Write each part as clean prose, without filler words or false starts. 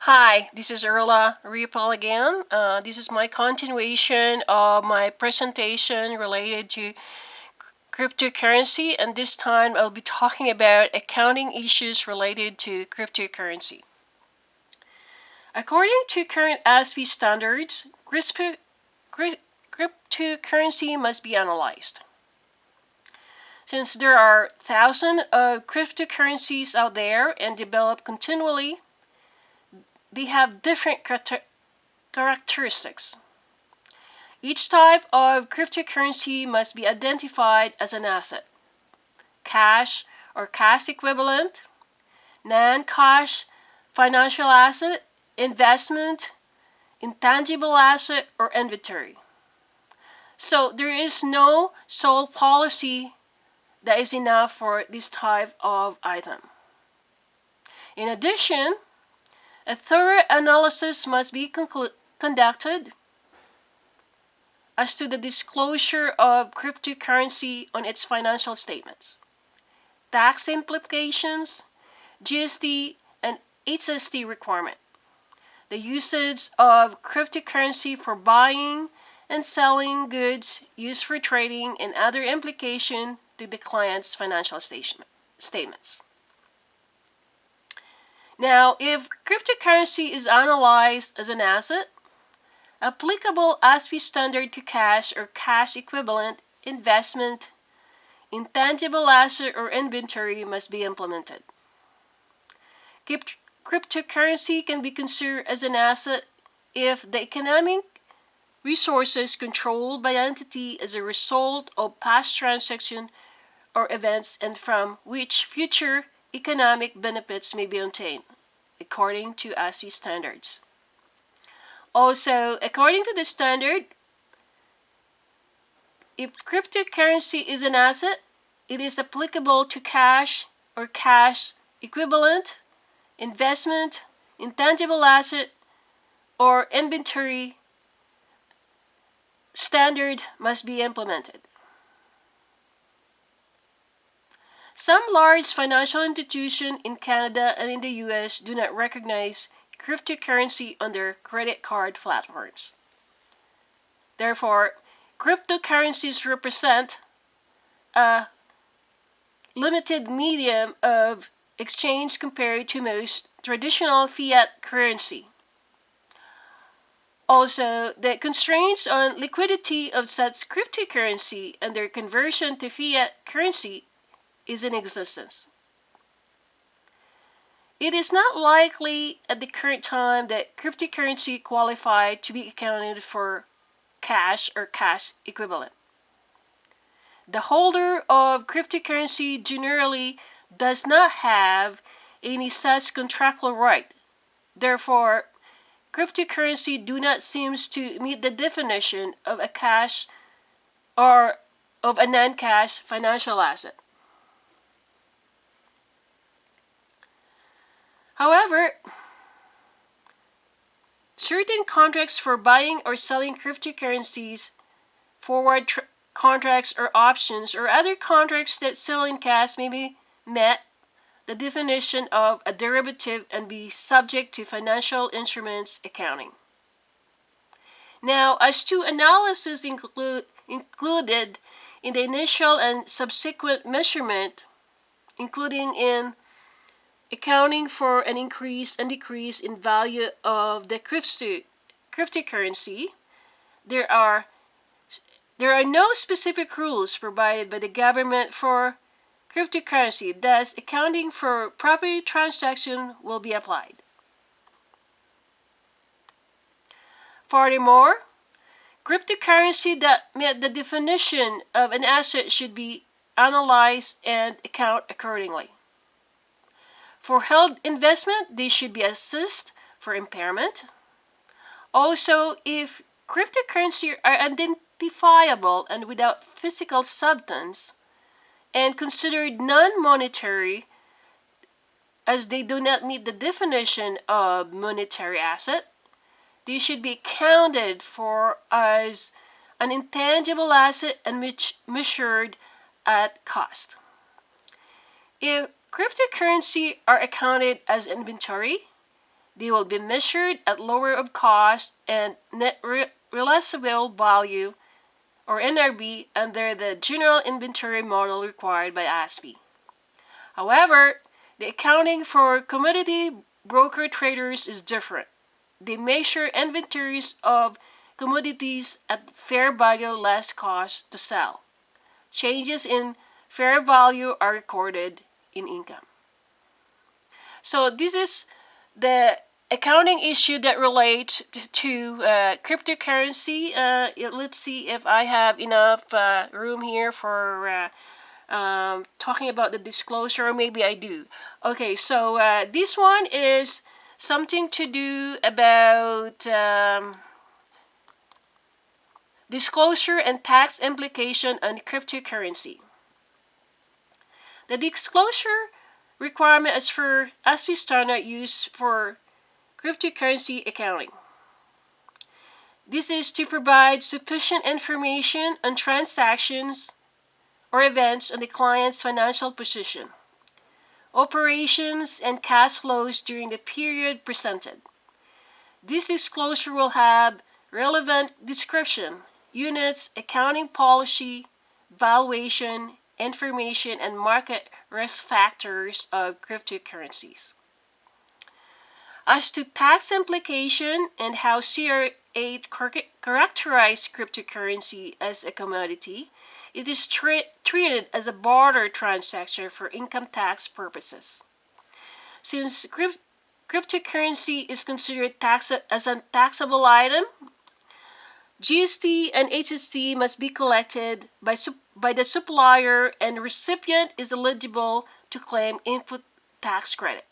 Hi, this is Earla, Riopel again. This is my continuation of my presentation related to cryptocurrency, and this time I'll be talking about accounting issues related to cryptocurrency. According to current ASPE standards, cryptocurrency must be analyzed. Since there are thousands of cryptocurrencies out there and develop continually, they have different characteristics. Each type of cryptocurrency must be identified as an asset: cash or cash equivalent, non-cash financial asset, investment, intangible asset, or inventory. So there is no sole policy that is enough for this type of item. In addition, a thorough analysis must be conducted as to the disclosure of cryptocurrency on its financial statements, tax implications, GST, and HST requirement, the usage of cryptocurrency for buying and selling goods used for trading, and other implications to the client's financial statements. Now, if cryptocurrency is analyzed as an asset, applicable ASPE standard to cash or cash equivalent, investment, intangible asset, or inventory must be implemented. Cryptocurrency can be considered as an asset if the economic resources controlled by an entity as a result of past transactions or events and from which future economic benefits may be obtained, according to ASPE standards. Also, according to the standard, if cryptocurrency is an asset, it is applicable to cash or cash equivalent, investment, intangible asset, or inventory. Standard must be implemented. Some large financial institutions in Canada and in the US do not recognize cryptocurrency on their credit card platforms. Therefore, cryptocurrencies represent a limited medium of exchange compared to most traditional fiat currency. Also, the constraints on liquidity of such cryptocurrency and their conversion to fiat currency is in existence. It is not likely at the current time that cryptocurrency qualify to be accounted for cash or cash equivalent. The holder of cryptocurrency generally does not have any such contractual right. Therefore, cryptocurrency do not seem to meet the definition of a cash or of a non-cash financial asset. However, certain contracts for buying or selling cryptocurrencies, forward contracts or options, or other contracts that sell in cash may be met the definition of a derivative and be subject to financial instruments accounting. Now, as to analysis included in the initial and subsequent measurement, including in accounting for an increase and decrease in value of the cryptocurrency, there are no specific rules provided by the government for cryptocurrency. Thus, accounting for property transaction will be applied. Furthermore, cryptocurrency that met the definition of an asset should be analyzed and account accordingly. For held investment, they should be assessed for impairment. Also, if cryptocurrency are identifiable and without physical substance and considered non-monetary, as they do not meet the definition of monetary asset, they should be accounted for as an intangible asset and measured at cost. If cryptocurrency are accounted as inventory, They will be measured at lower of cost and net realizable value, or NRV, under the general inventory model required by ASPE. However, the accounting for commodity broker traders is different. They measure inventories of commodities at fair value less cost to sell. Changes in fair value are recorded in income. So this is the accounting issue that relates to cryptocurrency. Let's see if I have enough room here for talking about the disclosure. Maybe I do. Okay, so this one is something to do about disclosure and tax implication on cryptocurrency. The disclosure requirement is for ASPE standard used for cryptocurrency accounting. This is to provide sufficient information on transactions or events on the client's financial position, operations, and cash flows during the period presented. This disclosure will have relevant description, units, accounting policy, valuation, information, and market risk factors of cryptocurrencies. As to tax implication and how CRA 8 characterized cryptocurrency as a commodity, it is treated as a barter transaction for income tax purposes. Since cryptocurrency is considered as a taxable item, GST and HST must be collected by the supplier, and the recipient is eligible to claim input tax credit.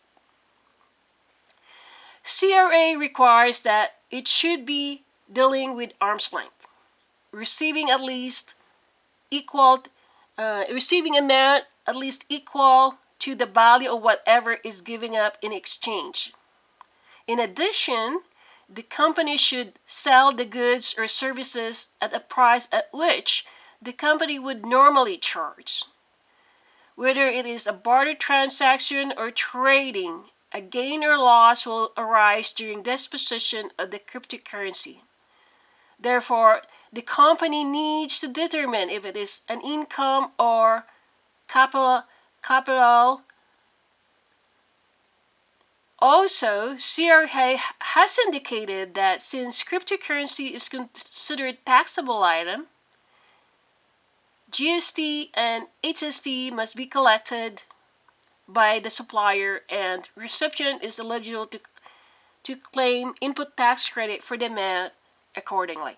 CRA requires that it should be dealing with arm's length, receiving amount at least equal to the value of whatever is given up in exchange. In addition, the company should sell the goods or services at a price at which the company would normally charge. Whether it is a barter transaction or trading, a gain or loss will arise during disposition of the cryptocurrency. Therefore, the company needs to determine if it is an income or capital. Also, CRA has indicated that since cryptocurrency is considered taxable item, GST and HST must be collected by the supplier, and recipient is eligible to claim input tax credit for the amount accordingly.